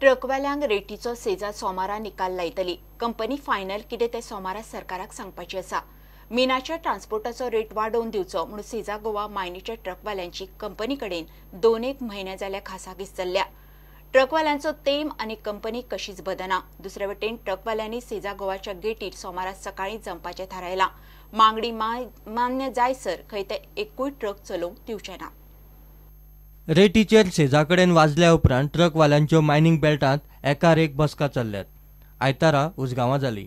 ट्रकवाल्यांक रेटीचो सेजा सोमारा निकाल लायतली। Company final कितें ते सोमारा सरकाराक सांगपाची आसा। मिनाच्या ट्रान्सपोर्टाचो रेट वाडोवन दिवचो म्हूण सेजा गोवा मायनीच्या ट्रकवाल्यांची कंपनी कडेन 2-1 म्हयने जाल्या खासागीस चल्ल्या। ट्रकवाल्यांचो तेम आनी कंपनी कशीच बदना। दुसरे वटेन ट्रकवाल्यांनी सेजा गोवाच्या गेटीर सोमारा सकाळी जमपाचें थारायलां। मागणी मान्य जायसर खंय ते एकूय ट्रक चलोवंक दिवचे ना। रेटीचेर सेजा कडेन वाजल्या उपरांत ट्रकवाल्यांच्यो मायनिंग बेल्टांत एकार एक बसका चल्ल्यात। आयतारा उजगांवां जाली।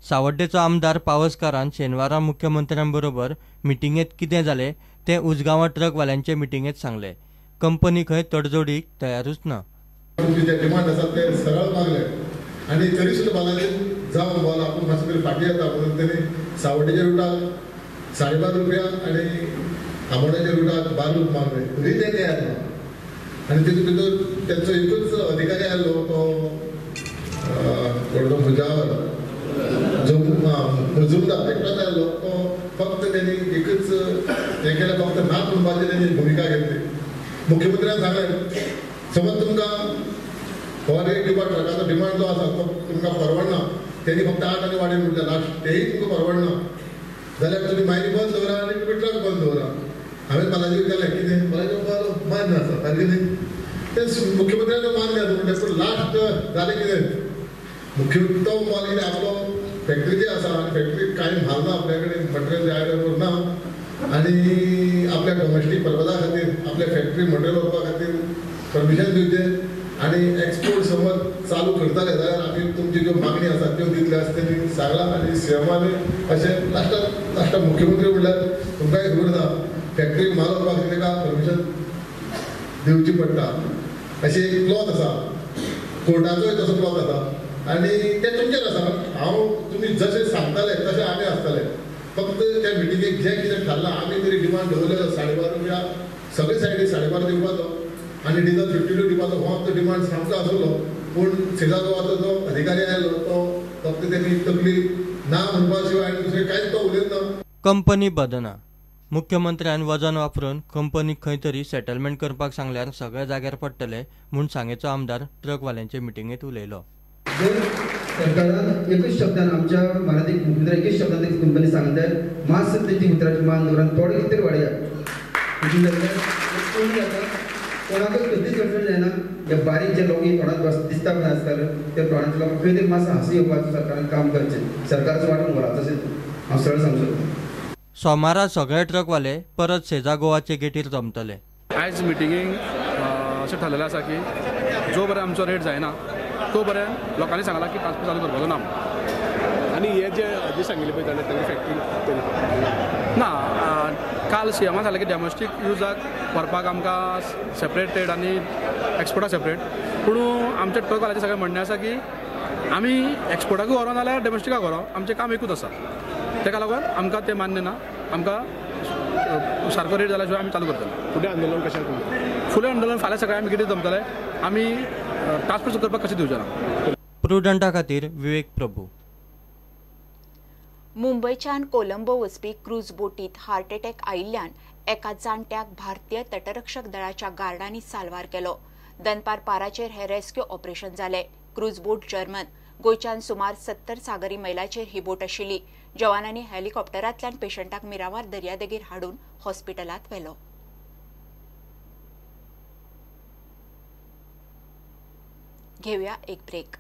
सावड्डेचो आमदार पावसकारान शेनवारा मुख्यमंत्र्यांबरोबर मिटिंगेंत कितें जालें तें उजगांवां ट्रकवाल्यांचे मिटिंगेंत सांगलें। कंपनी खंय तडजोडीक तयारूच ना। डिमांड आसा ते सरळ मागले आनी तरी सुद्दां बालाजी जावं बोल आपूण मातशें तरी फाटीं येता म्हणून तेणी सावड्डेच्या रुटाक 12.5 रुपया आनी आमोण्याच्या रुटाक 12 रुपया मागले तरी ते तयार ना। आनी तेतून भितर तेंचो एकूच अधिकारी आयलो तो व्हडलो मुजुमदार एकटोच आयलो तो फक्त तेणी एकच हें केलें फक्त नाक म्हणपाची तेणी भुमिका घेतली। मुख्यमंत्र्यान सांगलें समज तुमकां हो रेट दिवपाक ट्रकाचो डिमांड जो आसा तो तुमकां परवडना तेणी फक्त 8 आनी वाडोवन उरल्या लास्ट तेय तुमकां परवडना जाल्यार तुमी मायनी बंद दवरा आनी तुमी ट्रक बंद दवरा। हांवें बालाजी विचारलें कितें बालाजी बरो मान्य आसा ताजें न्ही तें मुख्यमंत्र्यान मान्य आसा म्हणटा पूण लास्ट जालें कितें तो माल कितें आपलो फॅक्टरीचे आसा आनी फॅक्टरीक कांय म्हाल ना आपल्या कडेन मटेरियल जाय ना आनी आपल्या डोमेस्टीक पर्पजा खातीर आपल्या फॅक्टरी मटेरियल व्हरपा खातीर परमिशन दिवचें आनी एक्सपोर्ट समज चालू करताले जाल्यार आमी तुमची ज्यो मागणी आसा त्यो दितल्यो अशें तेणी सांगलां। आनी सीएमान अशें लास्टाक मुख्यमंत्री म्हणल्यार तुमकांय खबर ना फॅक्टरीक म्हाल व्हरपा खातीर ताका परमिशन दिवची पडटा अशें एक क्लॉज आसा कोर्टाचोय तसो क्लॉज आसा आनी तें तुमचेर आसा। हांव तुमी जशें सांगताले तशें आमी आसताले फक्त त्या मिटिंगेक जें कितें थारलां आमी तरी डिमांड दवरलेलो 12.5 रुपया सगळे सायडीक 12.5 दिवपाचो आनी डिजल 52 दिवपाचो हो आमचो डिमांड सामको आसलो। पूण सेजा गोवाचो जो अधिकारी आयलो तो फक्त तेणी तकली ना म्हणपा शिवाय आनी दुसरें कांयच तो उलयना। कंपनी बदना। मुख्यमंत्र्यान वजन वापरून कंपनीक खंय तरी सेटलमेंट करपाक सांगल्यार सगळे जाग्यार पडटले म्हूण सांगेचो आमदार ट्रकवाल्यांचे मिटिंगेंत उलयलो। जर सरकारान एकच शब्दान आमच्या मराठीक मुख्यमंत्री एकच शब्दान ती कंपनी सांगता मातसो तेची उतराची मान दवरान थोडे कितें वाडया कोणाकच कधीच अडचण जायना। हे बारीक जे लोक तोंडात दिसता पण आसताले ते तोंडाचे लोक खंय तरी मातसो हांसूं येवपाचें सरकारान काम करचें सरकाराचो वाटो व्हरात तशें हांव सरळ सांगता। सोमारा सगळे ट्रकवाले परत सेजा गोवाचे गेटीर जमतले। आयज मिटिंगेक अशें थारलेलें आसा की जो बरें आमचो रेट जायना तो बरें लोकांनी सांगलां की ट्रान्सपोर्ट चालू करपाचो ना आनी हे जे सांगिल्ले पळय ताणें तांची फॅक्टरी ना। काल सीएमान सांगलें की डॉमेस्टीक युजाक व्हरपाक आमकां सेपरेट रेट आनी एक्सपोर्टाक सेपरेट पूण आमच्या ट्रकवाल्यांचें सगळें म्हणणें आसा की आमी एक्सपोर्टाकूय व्हरो नाल्यार डॉमेस्टिकाक व्हरो आमचें काम एकूच आसा तेका लागून आमकां तें मान्य ना। आमकां सारको रेट जाल्या शिवाय आमी चालू करतले। फुडें आंदोलन कशें करूं फुडें आंदोलन फाल्यां सकाळीं आमी कितें जमतले आमी ट्रान्सपोर्ट करपाक कशें दिवचें ना। प्रुडंटा खातीर विवेक प्रभू। मुंबयच्यान कोलंबो वचपी क्रूज बोटीत हार्ट अटॅक आयिल्ल्यान एका जाणट्याक भारतीय तटरक्षक दळाच्या गार्डांनी साल्वार केलो। दनपार पाराचेर हे रेस्क्यू ऑपरेशन जालें। क्रूज बोट जर्मन गोंयच्यान सुमार 70 सागरी मैलाचेर ही बोट आशिल्ली। जवानांनी हेलिकॉप्टरांतल्यान पेशंटाक मिरामार दर्यादेगेर हाडून हॉस्पिटलांत व्हेलो। घेवया एक ब्रेक।